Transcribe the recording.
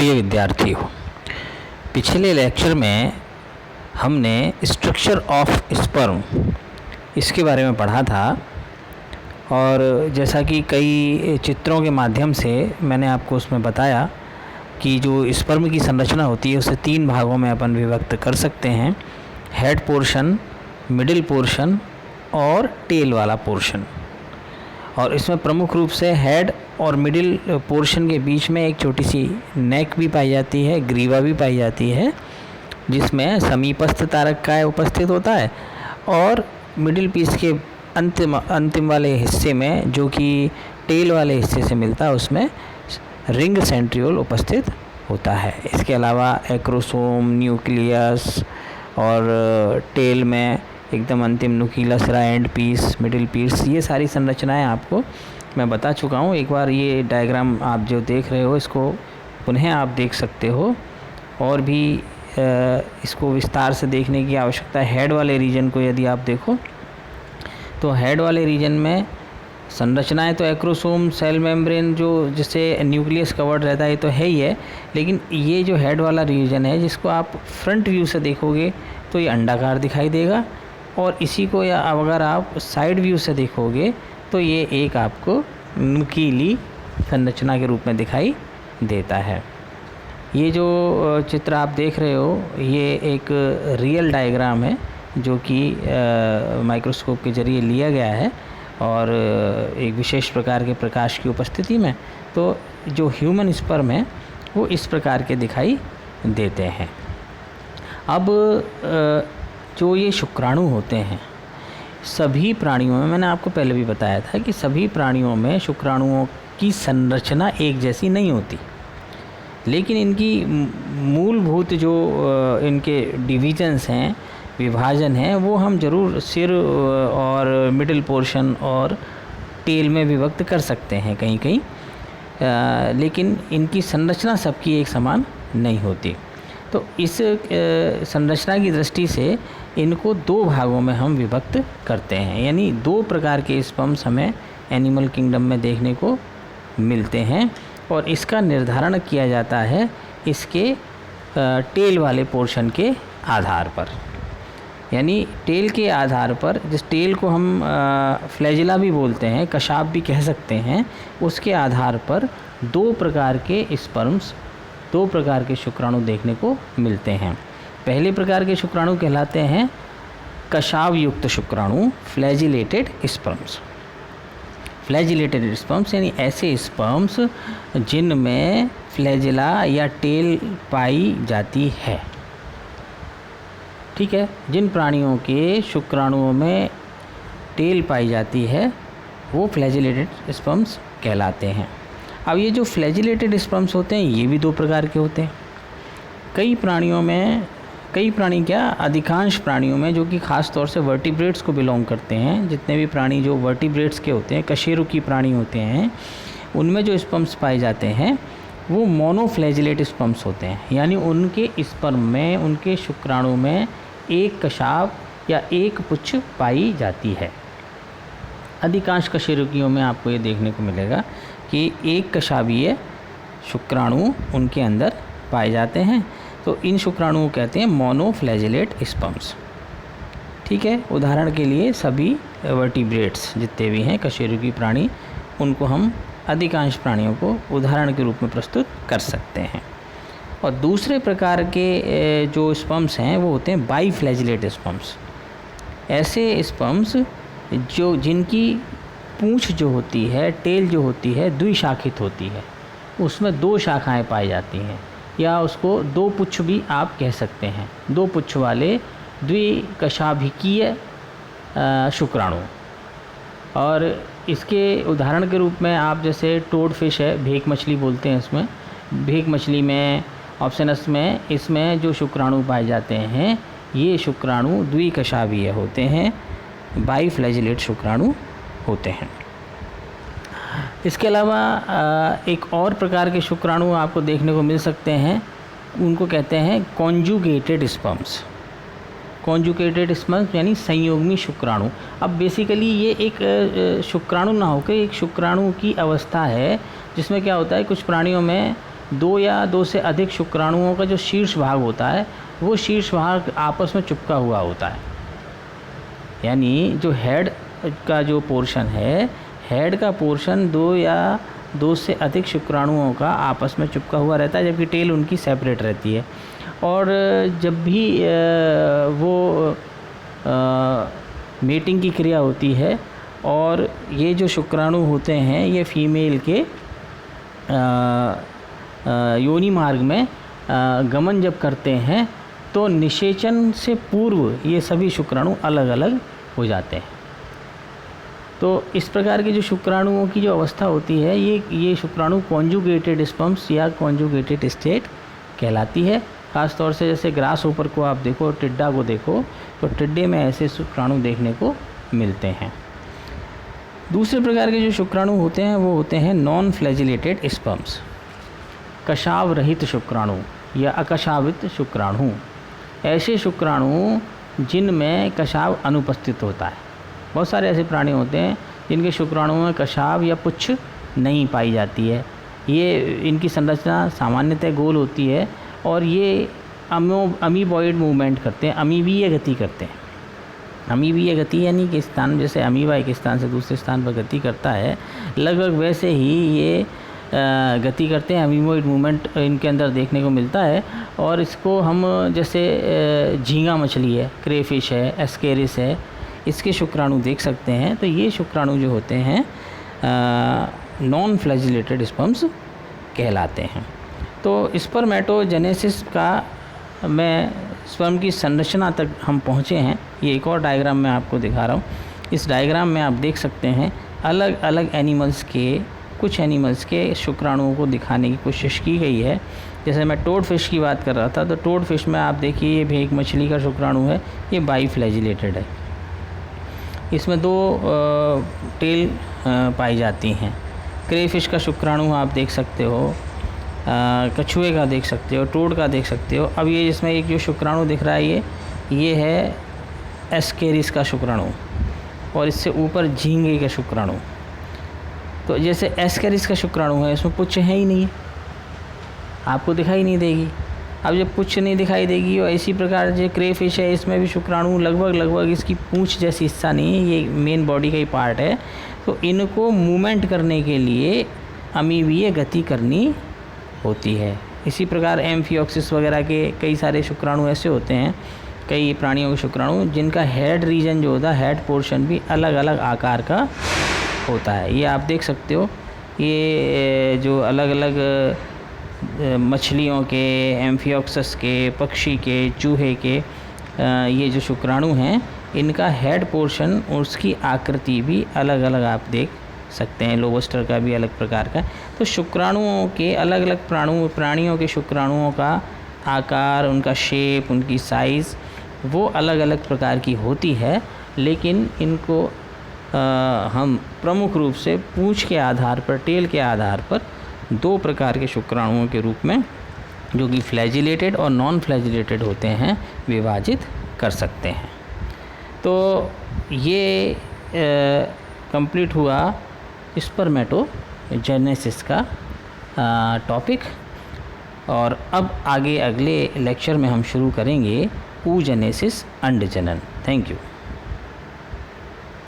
प्रिय विद्यार्थियों, पिछले लेक्चर में हमने स्ट्रक्चर ऑफ स्पर्म इसके बारे में पढ़ा था और जैसा कि कई चित्रों के माध्यम से मैंने आपको उसमें बताया कि जो स्पर्म की संरचना होती है उसे 3 भागों में अपन विभक्त कर सकते हैं। हेड पोर्शन, मिडिल पोर्शन और टेल वाला पोर्शन। और इसमें प्रमुख रूप से हेड और मिडिल पोर्शन के बीच में एक छोटी सी नेक भी पाई जाती है, ग्रीवा भी पाई जाती है, जिसमें समीपस्थ तारक काय उपस्थित होता है। और मिडिल पीस के अंतिम वाले हिस्से में, जो कि टेल वाले हिस्से से मिलता है, उसमें रिंग सेंट्रियोल उपस्थित होता है। इसके अलावा एक्रोसोम, न्यूक्लियस और टेल में एकदम अंतिम नुकीला सिरा, एंड पीस, मिडिल पीस, ये सारी संरचनाएं आपको मैं बता चुका हूँ। एक बार ये डायग्राम आप जो देख रहे हो इसको पुनः आप देख सकते हो और भी इसको विस्तार से देखने की आवश्यकता है। हेड वाले रीजन को यदि आप देखो तो हेड वाले रीजन में संरचनाएं तो एक्रोसोम, सेल मेम्ब्रेन, जो जिससे न्यूक्लियस कवर्ड रहता है, ये तो है ही है। लेकिन ये जो हेड वाला रीजन है, जिसको आप फ्रंट व्यू से देखोगे तो ये अंडाकार दिखाई देगा, और इसी को या अगर आप साइड व्यू से देखोगे तो ये एक आपको नुकीली संरचना के रूप में दिखाई देता है। ये जो चित्र आप देख रहे हो ये एक रियल डायग्राम है जो कि माइक्रोस्कोप के ज़रिए लिया गया है और एक विशेष प्रकार के प्रकाश की उपस्थिति में। तो जो ह्यूमन स्पर्म है वो इस प्रकार के दिखाई देते हैं। अब जो ये शुक्राणु होते हैं, सभी प्राणियों में, मैंने आपको पहले भी बताया था कि सभी प्राणियों में शुक्राणुओं की संरचना एक जैसी नहीं होती, लेकिन इनकी मूलभूत जो इनके डिविजन्स हैं, विभाजन हैं, वो हम जरूर सिर और मिडिल पोर्शन और टेल में विभक्त कर सकते हैं कहीं कहीं, लेकिन इनकी संरचना सबकी एक समान नहीं होती। तो इस संरचना की दृष्टि से इनको 2 भागों में हम विभक्त करते हैं, यानी 2 प्रकार के स्पर्म्स हमें एनिमल किंगडम में देखने को मिलते हैं। और इसका निर्धारण किया जाता है इसके टेल वाले पोर्शन के आधार पर, यानी टेल के आधार पर, जिस टेल को हम फ्लैजिला भी बोलते हैं, कशाप भी कह सकते हैं, उसके आधार पर 2 प्रकार के स्पर्म्स, 2 प्रकार के शुक्राणु देखने को मिलते हैं। पहले प्रकार के शुक्राणु कहलाते हैं कशाव युक्त शुक्राणु, फ्लैजिलेटेड स्पर्म्स। फ्लैजिलेटेड स्पर्म्स यानी ऐसे स्पर्म्स जिनमें फ्लैजिला या टेल पाई जाती है। ठीक है, जिन प्राणियों के शुक्राणुओं में टेल पाई जाती है वो फ्लैजिलेटेड स्पर्म्स कहलाते हैं। अब ये जो फ्लैजिलेटेड स्पर्म्स होते हैं ये भी 2 प्रकार के होते हैं। अधिकांश प्राणियों में, जो कि ख़ास तौर से वर्टिब्रेट्स को बिलोंग करते हैं, जितने भी प्राणी जो वर्टिब्रेट्स के होते हैं, कशेरुकी प्राणी होते हैं, उनमें जो स्पर्म्स पाए जाते हैं वो मोनोफ्लैजिलेट स्पर्म्स होते हैं, यानी उनके स्पर्म में, उनके शुक्राणु में एक कशाप या एक पुच्छ पाई जाती है। अधिकांश कशेरुकियों में आपको ये देखने को मिलेगा कि एक कशावीय शुक्राणु उनके अंदर पाए जाते हैं। तो इन शुक्राणुओं को कहते हैं मोनोफ्लैजिलेट स्पर्म्स। ठीक है, उदाहरण के लिए सभी वर्टिब्रेट्स जितने भी हैं कशेरुकी प्राणी, उनको हम अधिकांश प्राणियों को उदाहरण के रूप में प्रस्तुत कर सकते हैं। और दूसरे प्रकार के जो स्पर्म्स हैं वो होते हैं बाईफ्लैजिलेट स्पर्म्स। ऐसे स्पर्म्स जो जिनकी पूंछ जो होती है, टेल जो होती है, द्विशाखित होती है, उसमें 2 शाखाएं पाई जाती हैं, या उसको 2 पुच्छ भी आप कह सकते हैं, 2 पुच्छ वाले द्विकशाभिकीय शुक्राणु। और इसके उदाहरण के रूप में आप जैसे टोड फिश है, भेक मछली बोलते हैं, इसमें भेक मछली में, ऑप्शनस में, इसमें जो शुक्राणु पाए जाते हैं ये शुक्राणु द्विकशाभीय होते हैं, बाईफ्लैजिलेट शुक्राणु होते हैं। इसके अलावा एक और प्रकार के शुक्राणु आपको देखने को मिल सकते हैं, उनको कहते हैं कॉन्जुगेटेड स्पर्म्स। कॉन्जुगेटेड स्पर्म्स यानी संयोगमी शुक्राणु। अब बेसिकली ये एक शुक्राणु ना होकर एक शुक्राणु की अवस्था है, जिसमें क्या होता है, कुछ प्राणियों में 2 या 2 से अधिक शुक्राणुओं का जो शीर्ष भाग होता है वो शीर्ष भाग आपस में चिपका हुआ होता है। यानी जो हेड का जो पोर्शन है, हेड का पोर्शन 2 या 2 से अधिक शुक्राणुओं का आपस में चिपका हुआ रहता है, जबकि टेल उनकी सेपरेट रहती है। और जब भी वो मेटिंग की क्रिया होती है और ये जो शुक्राणु होते हैं ये फीमेल के योनि मार्ग में गमन जब करते हैं तो निषेचन से पूर्व ये सभी शुक्राणु अलग अलग हो जाते हैं। तो इस प्रकार के जो शुक्राणुओं की जो अवस्था होती है ये शुक्राणु कॉन्जुगेटेड स्पर्म्स या कॉन्जुगेटेड स्टेट कहलाती है। ख़ास तौर से जैसे ग्रास ऊपर को आप देखो, टिड्डा को देखो, तो टिड्डे में ऐसे शुक्राणु देखने को मिलते हैं। दूसरे प्रकार के जो शुक्राणु होते हैं वो होते हैं नॉन फ्लैजिलेटेड स्पर्म्स, कशाव रहित शुक्राणु या अकशावित शुक्राणु। ऐसे शुक्राणु जिनमें कशाव अनुपस्थित होता है। बहुत सारे ऐसे प्राणी होते हैं जिनके शुक्राणुओं में कशाव या पुच्छ नहीं पाई जाती है। ये इनकी संरचना सामान्यतः गोल होती है और ये अमीबॉइड मूवमेंट करते हैं, अमीबीय गति करते हैं। अमीबीय गति यानी कि स्थान, जैसे अमीबा एक स्थान से दूसरे स्थान पर गति करता है, लगभग वैसे ही ये गति करते हैं। अमीबॉइड मूवमेंट इनके अंदर देखने को मिलता है। और इसको हम जैसे झींगा मछली है, क्रेफिश है, एस्केरिस है, इसके शुक्राणु देख सकते हैं। तो ये शुक्राणु जो होते हैं नॉन फ्लैजिलेटेड स्पर्म्स कहलाते हैं। तो स्पर्मेटोजेनेसिस का मैं स्पर्म की संरचना तक हम पहुँचे हैं। ये एक और डायग्राम मैं आपको दिखा रहा हूँ। इस डायग्राम में आप देख सकते हैं अलग अलग एनिमल्स के, कुछ एनिमल्स के शुक्राणुओं को दिखाने की कोशिश की गई है। जैसे मैं टोड फिश की बात कर रहा था, तो टोड फिश में आप देखिए ये भेक मछली का शुक्राणु है, ये बाईफ्लैजिलेटेड है। इसमें 2 टेल पाई जाती हैं। क्रेफिश का शुक्राणु आप देख सकते हो, कछुए का देख सकते हो, टोड का देख सकते हो। अब ये इसमें एक जो शुक्राणु दिख रहा है ये है एस्केरिस का शुक्राणु और इससे ऊपर झींगे का शुक्राणु। तो जैसे एस्केरिस का शुक्राणु है, इसमें पुच्छ है ही नहीं, आपको दिखाई नहीं देगी। अब जब पुच्छ नहीं दिखाई देगी और इसी प्रकार जो क्रेफिश है इसमें भी शुक्राणु लगभग इसकी पूंछ जैसी हिस्सा नहीं है, ये मेन बॉडी का ही पार्ट है। तो इनको मूवमेंट करने के लिए अमीबीय गति करनी होती है। इसी प्रकार एम्फियोक्सिस वगैरह के कई सारे शुक्राणु ऐसे होते हैं, कई प्राणियों के शुक्राणु जिनका हेड रीजन जो होता है, हेड पोर्शन भी अलग अलग आकार का होता है। ये आप देख सकते हो, ये जो अलग अलग मछलियों के, एम्फियोक्सस के, पक्षी के, चूहे के ये जो शुक्राणु हैं, इनका हेड पोर्शन और उसकी आकृति भी अलग अलग आप देख सकते हैं। लोबस्टर का भी अलग प्रकार का। तो शुक्राणुओं के अलग अलग प्राणियों के शुक्राणुओं का आकार, उनका शेप, उनकी साइज़ वो अलग अलग प्रकार की होती है। लेकिन इनको हम प्रमुख रूप से पूंछ के आधार पर, टेल के आधार पर 2 प्रकार के शुक्राणुओं के रूप में, जो कि फ्लैजिलेटेड और नॉन फ्लैजिलेटेड होते हैं, विभाजित कर सकते हैं। तो ये कंप्लीट हुआ स्पर्मेटोजेनेसिस का टॉपिक। और अब आगे अगले लेक्चर में हम शुरू करेंगे oogenesis अंडजनन। Thank you.